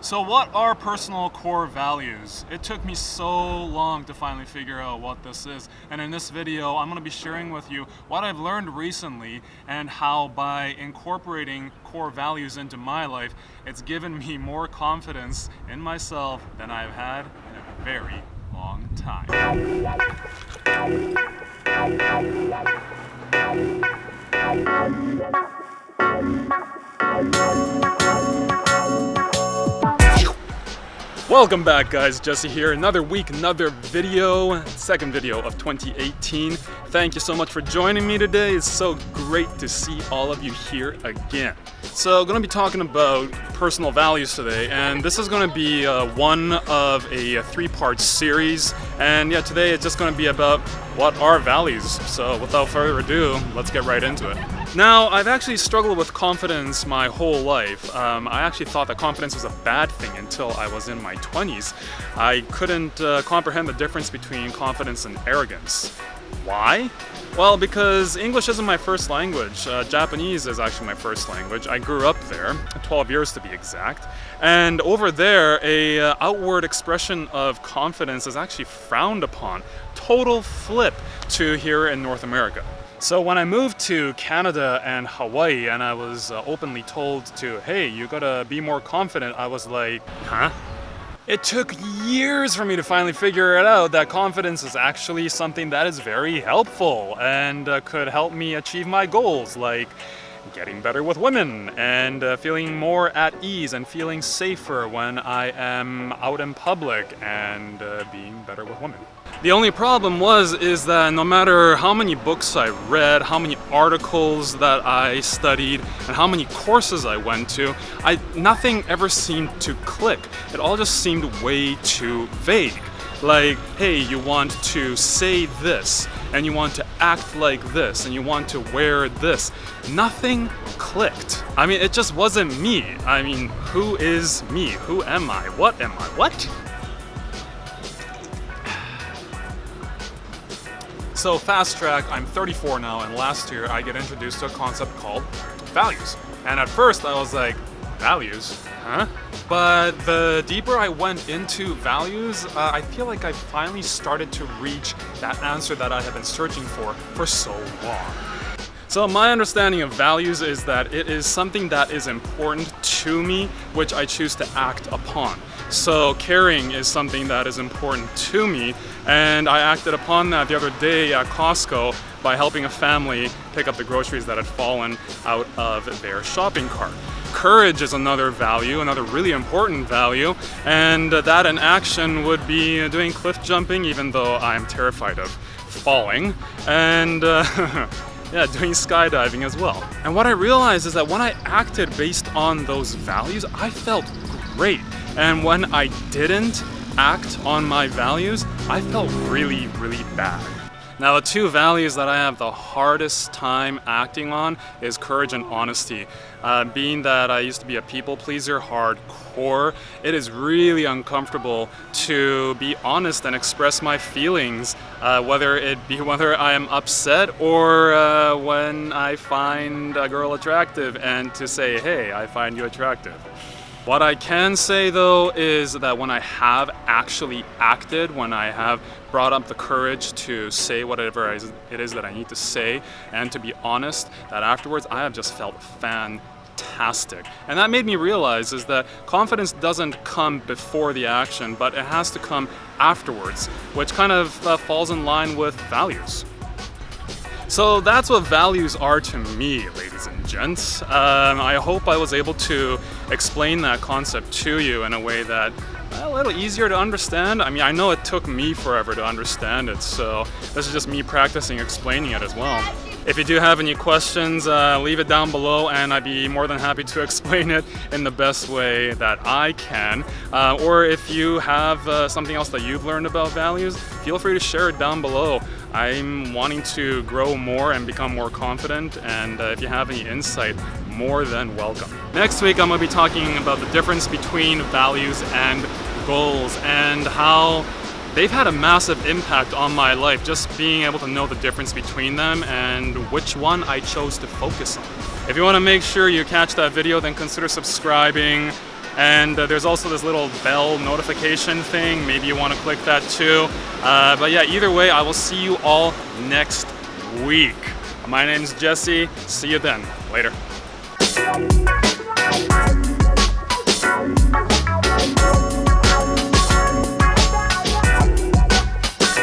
So what are personal core values? It took me so long to finally figure out what this is, and in this video I'm going to be sharing with you what I've learned recently and how by incorporating core values into my life, it's given me more confidence in myself than I've had in a very long time. Welcome back, guys. Jesse here. Another week, another video. Second video of 2018. Thank you so much for joining me today. It's so great to see all of you here again. So I'm going to be talking about personal values today, and this is going to be one of a three-part series. And yeah, today it's just going to be about what are values. So without further ado, let's get right into it. Now, I've actually struggled with confidence my whole life. I actually thought that confidence was a bad thing until I was in my 20s. I couldn't comprehend the difference between confidence and arrogance. Why? Well, because English isn't my first language. Japanese is actually my first language. I grew up there, 12 years to be exact. And over there, a outward expression of confidence is actually frowned upon. Total flip to here in North America. So when I moved to Canada and Hawaii and I was openly told to, hey, you gotta be more confident, I was like, huh? It took years for me to finally figure it out that confidence is actually something that is very helpful and could help me achieve my goals, like getting better with women and feeling more at ease and feeling safer when I am out in public and being better with women. The only problem is that no matter how many books I read, how many articles that I studied, and how many courses I went to, nothing ever seemed to click. It all just seemed way too vague. Like, hey, you want to say this, and you want to act like this, and you want to wear this. Nothing clicked. I mean, it just wasn't me. I mean, who is me? Who am I? What am I? What? So fast track, I'm 34 now, and last year I get introduced to a concept called values. And at first I was like, values? Huh? But the deeper I went into values, I feel like I finally started to reach that answer that I have been searching for so long. So my understanding of values is that it is something that is important to me, which I choose to act upon. So caring is something that is important to me, and I acted upon that the other day at Costco by helping a family pick up the groceries that had fallen out of their shopping cart. Courage is another value, another really important value, and that in action would be doing cliff jumping, even though I'm terrified of falling, and yeah, doing skydiving as well. And what I realized is that when I acted based on those values, I felt great. And when I didn't act on my values, I felt really, really bad. Now, the two values that I have the hardest time acting on is courage and honesty. Being that I used to be a people pleaser hardcore, it is really uncomfortable to be honest and express my feelings, whether I am upset or when I find a girl attractive, and to say, hey, I find you attractive. What I can say though is that when I have actually acted, when I have brought up the courage to say whatever it is that I need to say and to be honest, that afterwards I have just felt fantastic. And that made me realize is that confidence doesn't come before the action, but it has to come afterwards, which kind of falls in line with values. So that's what values are to me, ladies and gents. I hope I was able to explain that concept to you in a way that a little easier to understand. I mean, I know it took me forever to understand it, so this is just me practicing explaining it as well. If you do have any questions, leave it down below and I'd be more than happy to explain it in the best way that I can. Or if you have something else that you've learned about values, feel free to share it down below. I'm wanting to grow more and become more confident, and if you have any insight, more than welcome. Next week I'm going to be talking about the difference between values and goals and how they've had a massive impact on my life, just being able to know the difference between them and which one I chose to focus on. If you want to make sure you catch that video, then consider subscribing, And there's also this little bell notification thing. Maybe you want to click that too. But yeah, either way, I will see you all next week. My name's Jesse. See you then. Later.